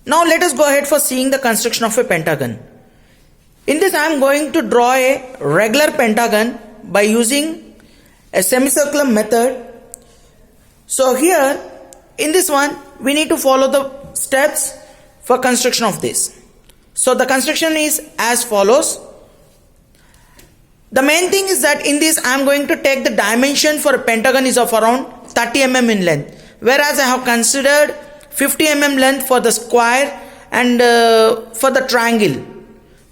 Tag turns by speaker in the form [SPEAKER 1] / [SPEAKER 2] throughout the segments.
[SPEAKER 1] Now let us go ahead for seeing the construction of a pentagon. In this I am going to draw a regular pentagon by using a semicircular method. So here in this one we need to follow the steps for construction of this. So the construction is as follows. The main thing is that in this I am going to take the dimension for a pentagon is of around 30 mm in length, whereas I have considered 50 mm length for the square and for the triangle.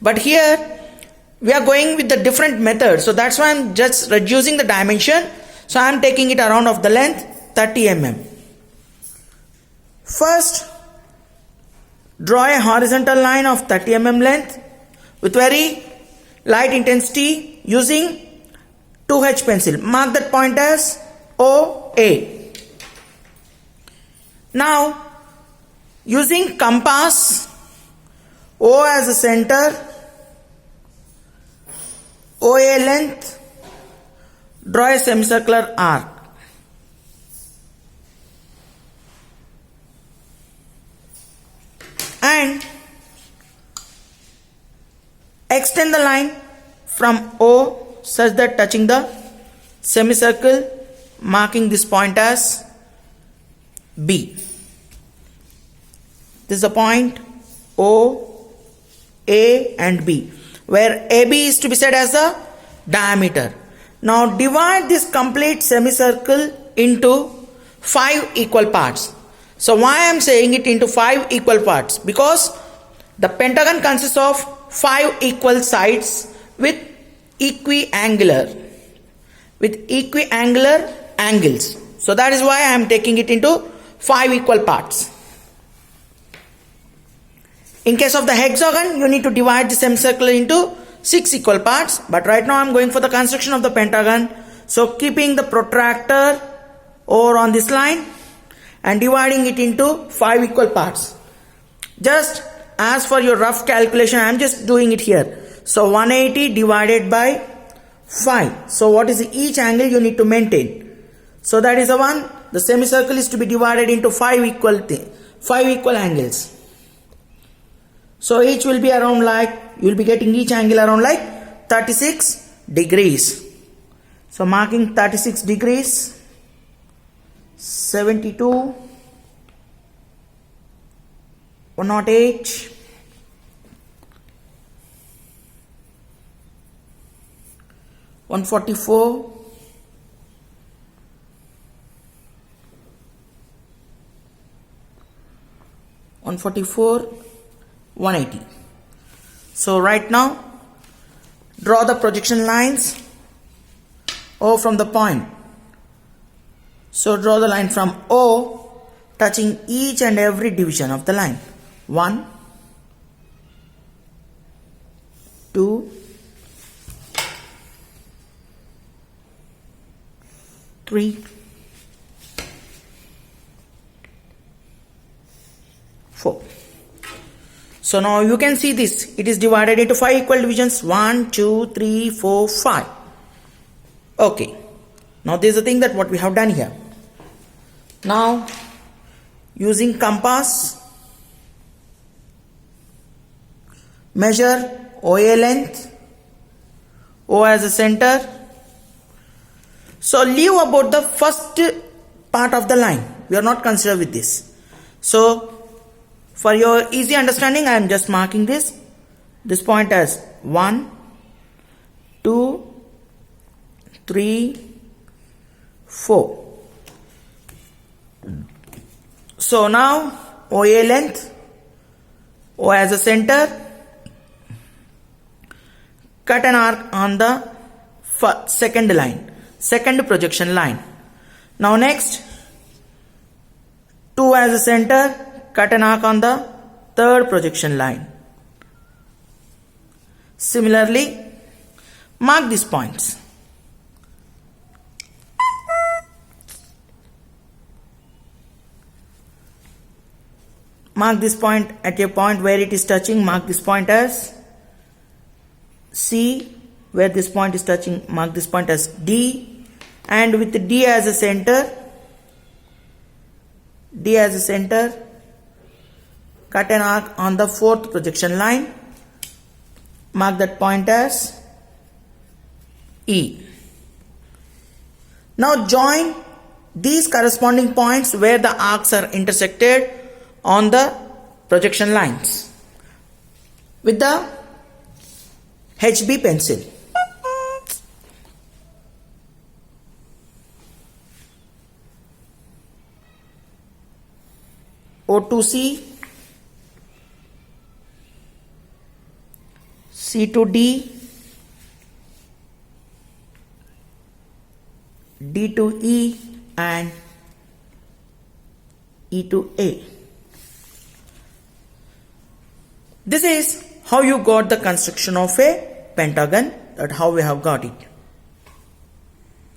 [SPEAKER 1] But here we are going with the different method, so that's why I am just reducing the dimension. So I am taking it around of the length 30 mm. First, draw a horizontal line of 30 mm length with very light intensity using 2H pencil. Mark that point as OA. Now using compass, O as a center, OA length, draw a semicircular arc. And extend the line from O such that touching the semicircle, marking this point as B. This is the point O, A and B, where AB is to be said as the diameter. Now divide this complete semicircle into 5 equal parts. So why I am saying it into 5 equal parts? Because the pentagon consists of 5 equal sides with equiangular angles. So that is why I am taking it into 5 equal parts. In case of the hexagon, you need to divide the semicircle into 6 equal parts. But right now I am going for the construction of the pentagon. So keeping the protractor over on this line and dividing it into 5 equal parts. Just as for your rough calculation, I am just doing it here. So 180 divided by 5. So what is each angle you need to maintain? So that is the one. The semicircle is to be divided into 5 equal angles. So each will be around like, you will be getting each angle around like 36 degrees. So marking 36 degrees, 72, 108, 144, 180. So right now draw the projection lines O from the point. So draw the line from O touching each and every division of the line. 1, 2, 3, 4. So now you can see this. It is divided into 5 equal divisions. 1, 2, 3, 4, 5. Okay. Now this is the thing that what we have done here. Now using compass, measure OA length, O as a center. So leave about the first part of the line. We are not concerned with this. So for your easy understanding, I am just marking this point as 1, 2, 3, 4. So now OA length, O as a center, cut an arc on the second projection line. Now next, 2 as a center, cut an arc on the third projection line. Similarly, mark these points. Mark this point at a point where it is touching. Mark this point as C. Where this point is touching, mark this point as D. And with D as a center, cut an arc on the fourth projection line. Mark that point as E. Now join these corresponding points where the arcs are intersected on the projection lines with the HB pencil. O to C, C to D, D to E, and E to A. This is how you got the construction of a pentagon, that how we have got it.